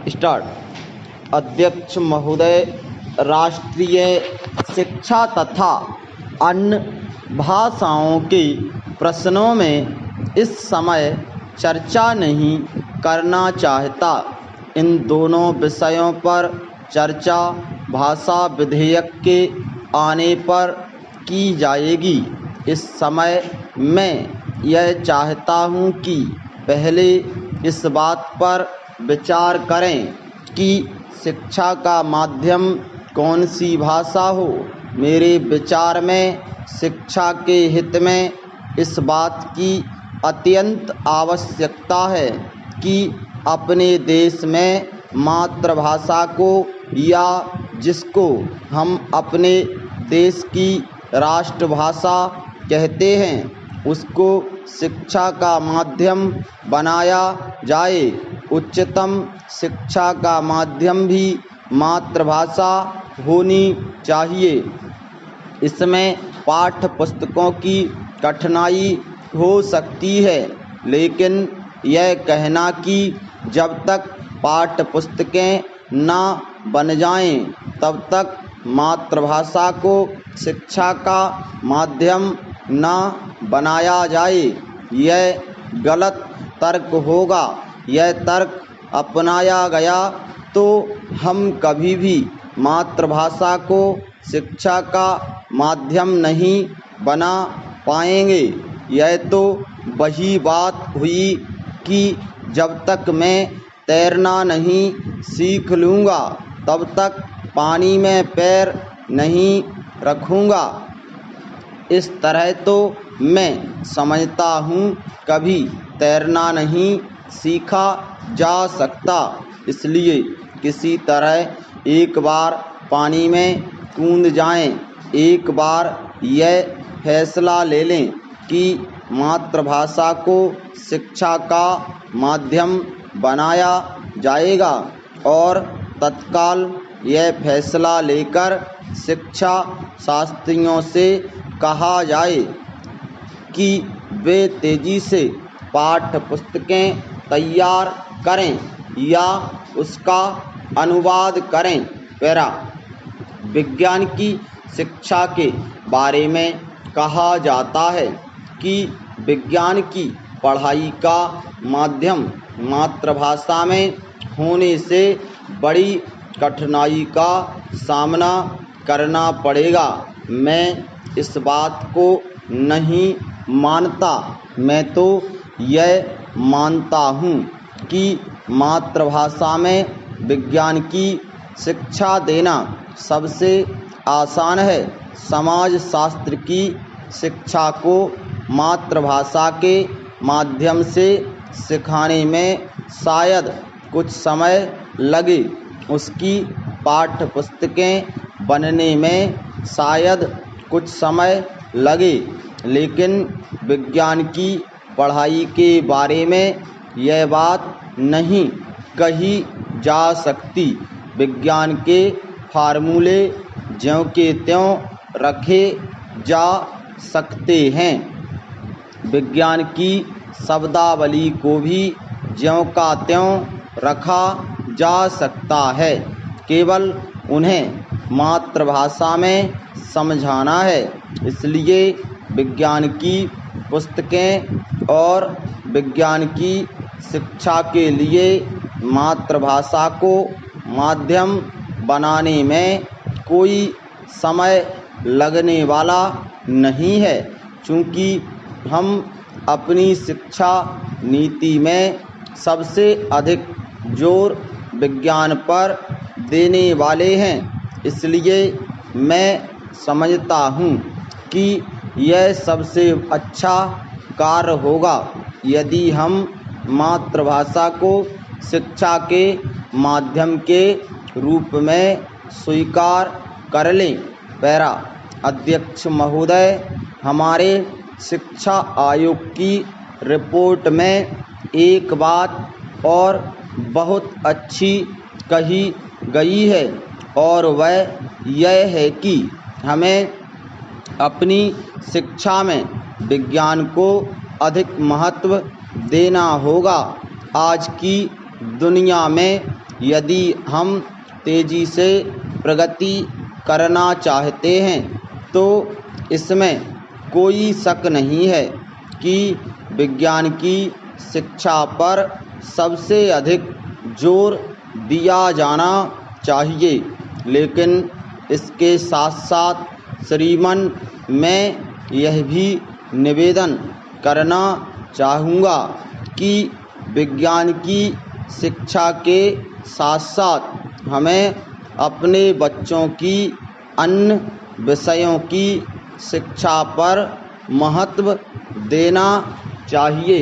Start. अध्यक्ष महोदय, राष्ट्रीय शिक्षा तथा अन्य भाषाओं के प्रश्नों में इस समय चर्चा नहीं करना चाहता। इन दोनों विषयों पर चर्चा भाषा विधेयक के आने पर की जाएगी। इस समय मैं यह चाहता हूँ कि पहले इस बात पर विचार करें कि शिक्षा का माध्यम कौन सी भाषा हो। मेरे विचार में शिक्षा के हित में इस बात की अत्यंत आवश्यकता है कि अपने देश में मातृभाषा को, या जिसको हम अपने देश की राष्ट्रभाषा कहते हैं, उसको शिक्षा का माध्यम बनाया जाए। उच्चतम शिक्षा का माध्यम भी मातृभाषा होनी चाहिए। इसमें पाठ्य पुस्तकों की कठिनाई हो सकती है, लेकिन यह कहना कि जब तक पाठ्य पुस्तकें ना बन जाएं, तब तक मातृभाषा को शिक्षा का माध्यम ना बनाया जाए, यह गलत तर्क होगा। यह तर्क अपनाया गया तो हम कभी भी मातृभाषा को शिक्षा का माध्यम नहीं बना पाएंगे। यह तो वही बात हुई कि जब तक मैं तैरना नहीं सीख लूँगा, तब तक पानी में पैर नहीं रखूँगा। इस तरह तो मैं समझता हूँ कभी तैरना नहीं सीखा जा सकता। इसलिए किसी तरह एक बार पानी में कूद जाएं, एक बार यह फैसला ले लें कि मातृभाषा को शिक्षा का माध्यम बनाया जाएगा, और तत्काल यह फैसला लेकर शिक्षा शास्त्रियों से कहा जाए कि वे तेजी से पाठ्य पुस्तकें तैयार करें या उसका अनुवाद करें। पैरा। विज्ञान की शिक्षा के बारे में कहा जाता है कि विज्ञान की पढ़ाई का माध्यम मातृभाषा में होने से बड़ी कठिनाई का सामना करना पड़ेगा। मैं इस बात को नहीं मानता। मैं तो यह मानता हूँ कि मातृभाषा में विज्ञान की शिक्षा देना सबसे आसान है। समाज शास्त्र की शिक्षा को मातृभाषा के माध्यम से सिखाने में शायद कुछ समय लगे, उसकी पाठ्य पुस्तकें बनने में शायद कुछ समय लगे, लेकिन विज्ञान की पढ़ाई के बारे में यह बात नहीं कही जा सकती। विज्ञान के फार्मूले ज्यों के त्यों रखे जा सकते हैं। विज्ञान की शब्दावली को भी ज्यों का त्यों रखा जा सकता है, केवल उन्हें मातृभाषा में समझाना है। इसलिए विज्ञान की पुस्तकें और विज्ञान की शिक्षा के लिए मातृभाषा को माध्यम बनाने में कोई समय लगने वाला नहीं है, चूँकि हम अपनी शिक्षा नीति में सबसे अधिक जोर विज्ञान पर देने वाले हैं। इसलिए मैं समझता हूँ कि यह सबसे अच्छा कार्य होगा यदि हम मातृभाषा को शिक्षा के माध्यम के रूप में स्वीकार कर लें। पैरा। अध्यक्ष महोदय, हमारे शिक्षा आयोग की रिपोर्ट में एक बात और बहुत अच्छी कही गई है, और वह यह है कि हमें अपनी शिक्षा में विज्ञान को अधिक महत्व देना होगा। आज की दुनिया में यदि हम तेज़ी से प्रगति करना चाहते हैं तो इसमें कोई शक नहीं है कि विज्ञान की शिक्षा पर सबसे अधिक जोर दिया जाना चाहिए, लेकिन इसके साथ साथ श्रीमान मैं यह भी निवेदन करना चाहूँगा कि विज्ञान की शिक्षा के साथ साथ हमें अपने बच्चों की अन्य विषयों की शिक्षा पर महत्व देना चाहिए।